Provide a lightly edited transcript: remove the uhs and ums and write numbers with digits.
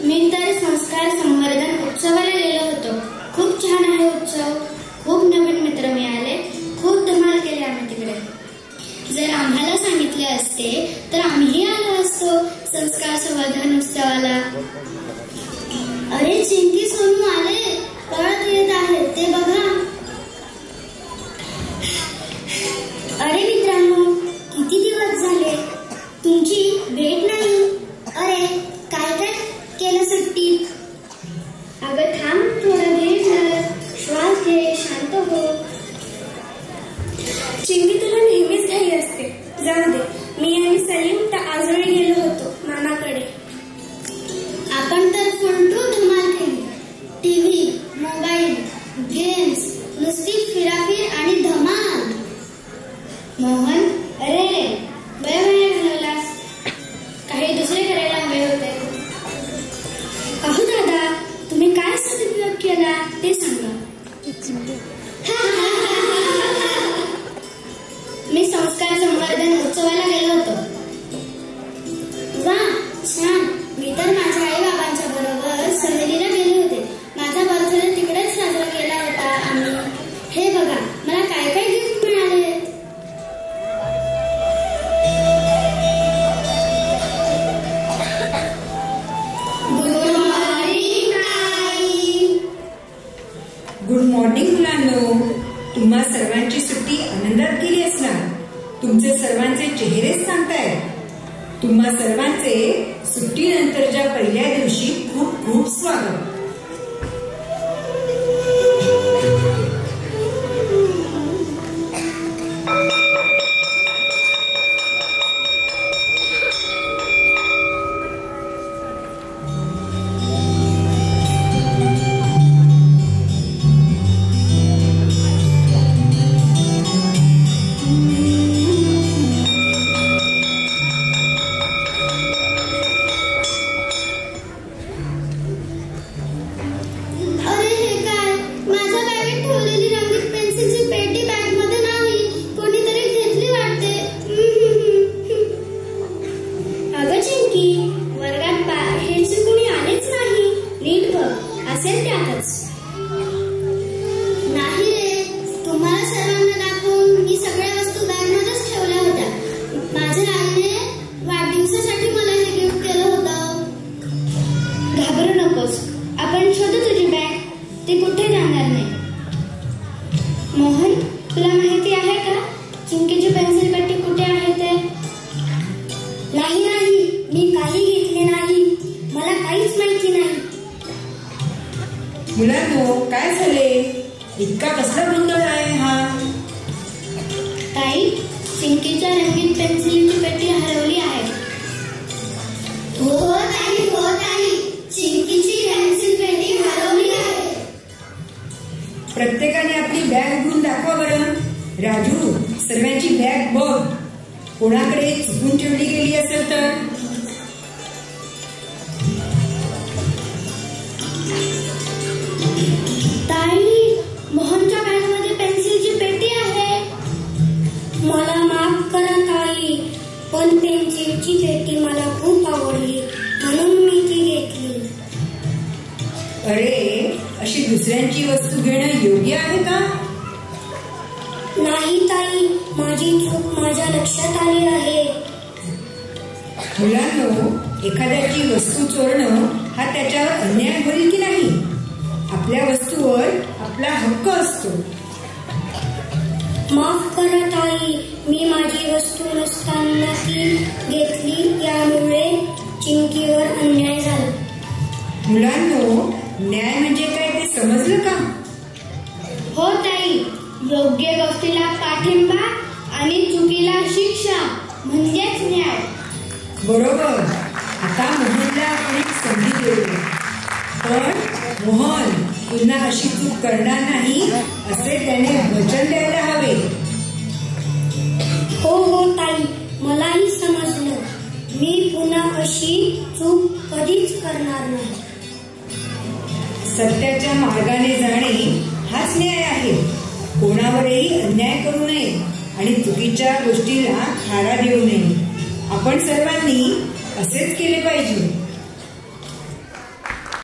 मी तर संस्कार संवर्धन उत्सवाला गेलो होतो. खूप छान आहे उत्सव. खूप नवीन मित्र मिळाले. खूप धमाल केली आम्ही तिकडे. जर आम्हाला सांगितले असते तर आम्हीही आलो असतो संस्कार संवर्धन उत्सवाला. अरे चिंकी सोनू आले, पळत येत आहे ते बघा. अरे मित्रांनो, किती दिवस झाले तुमची भेट नाही. अरे काय काय केलं सुट्टीत? अगं थांब, थोडा वेळ झाला, श्वास घे, शांत हो. चिंकी तुला नेहमीच घाई असते. जाऊ दे, मी आणि सलीम तर आजोळी गेलो होतो मामाकडे. आपण तर फुलटू धमाल केली. टीव्ही, मोबाईल, गेम्स, नुसती फिराफिर आणि धमाल. मोहन, अरे वेळ घालवलास. काही दुसरे करायला हवे होते. अहो दादा, तुम्ही काय सदुपयोग केला ते सांगा. मी संस्कार संवर्धन उत्सवाला गेलो होतो. वा छान. मी तर माझ्या आई बाबांच्या बरोबर सहलीला गेले होते. माझा बर्थडे तिकडेच साजरा केला होता आम्ही. हे बघा, मला काय काय गिफ्ट मिळाले. गुड मॉर्निंग मुलांनो. तुम्हा सर्वांची सुट्टी आनंदात गेली असणार. तुमचे सर्वांचे चेहरेच सांगतायत. तुम्हा सर्वांचे सुट्टीनंतरच्या पहिल्या दिवशी खूप खूप स्वागत. नाही रे, तुम्हाला सर्वांना दाखवून मी सगळ्या वस्तू बॅगमध्येच ठेवल्या होत्या. माझ्या आईने वाढदिवसासाठी मला हे गिफ्ट केलं होतं. घाबरू नकोस, आपण शोधू तुझी बॅग. ती कुठे जाणार नाही. मोहन, तुला माहिती आहे का चिंकीची पेन्सिल पेटी कुठे आहे ते? नाही नाही, मी काही घेतले नाही. मला काहीच माहिती नाही. मुलांनो, काय झाले? इतका कसला गोंधळ आहे हा? ताई, चिंकीच्या रंगीत पेन्सिलची पेटी हरवली आहे. हो ताई, चिंकीची पेन्सिल पेटी हरवली आहे. प्रत्येकाने आपली बॅग उघडून दाखवा बरं. राजू, सर्वांची बॅग बघ. कोणाकडे चुकून ठेवली गेली असेल तर. ताई, मोहनच्या बॅगमध्ये पेन्सिलची पेटी आहे. मला माफ करा ताई, पण पेन्सिलची पेटी मला खूप आवडली म्हणून मी ती घेतली. अरे, अशी दुसऱ्यांची वस्तू घेणं योग्य आहे का? नाही ताई, माझी चूक माझ्या लक्षात आली आहे. मुलांनो, एखाद्याची वस्तू चोरणं हा त्याच्यावर अन्याय होईल की नाही? आपल्या वस्तूवर आपला हक्क असतो. माफ करा ताई, मी माझी वस्तू नसताना ती घेतली, यामुळे चिंकीवर अन्याय झाला. मुलांनो, न्याय म्हणजे काय ते समजलं का? हो ताई, योग्य गोष्टीला पाठिंबा आणि चुकीला शिक्षा म्हणजेच न्याय. बरोबर. आता मोहनला आपण एक संधी देऊ. पण मोहन पुन्हा अशी चूक करणार नाही असे त्याने वचन द्यायला हवे. हो ताई, मलाही समजलं. मी पुन्हा अशी चूक कधीच करणार नाही. सत्याच्या मार्गाने जाणे हाच न्याय आहे. कोणावरही अन्याय करू नये आणि चुकीच्या गोष्टीला थारा देऊ नये. आपण सर्वांनी असेच केले पाहिजे.